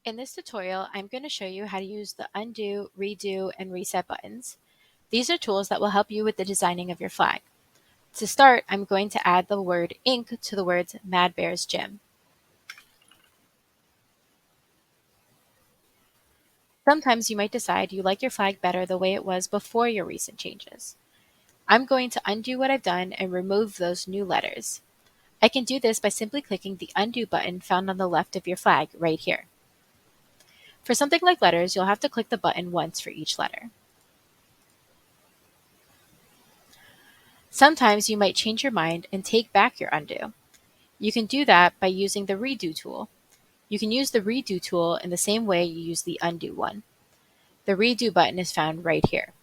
In this tutorial, I'm going to show you how to use the undo, redo, and reset buttons. These are tools that will help you with the designing of your flag. To start, I'm going to add the word ink to the words Mad Bears Gym. Sometimes you might decide you like your flag better the way it was before your recent changes. I'm going to undo what I've done and remove those new letters. I can do this by simply clicking the undo button found on the left of your flag right here. For something like letters, you'll have to click the button once for each letter. Sometimes you might change your mind and take back your undo. You can do that by using the redo tool. You can use the redo tool in the same way you use the undo one. The redo button is found right here.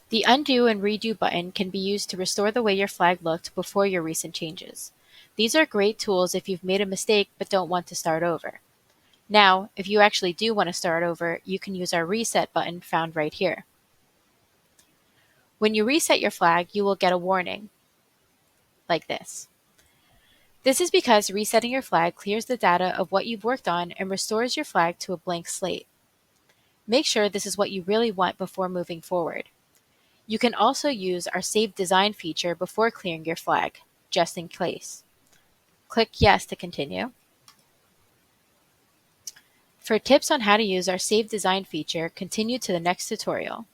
The undo and redo button can be used to restore the way your flag looked before your recent changes. These are great tools if you've made a mistake but don't want to start over. Now, if you actually do want to start over, you can use our reset button found right here. When you reset your flag, you will get a warning like this. This is because resetting your flag clears the data of what you've worked on and restores your flag to a blank slate. Make sure this is what you really want before moving forward. You can also use our Save Design feature before clearing your flag, just in case. Click Yes to continue. For tips on how to use our Save Design feature, continue to the next tutorial.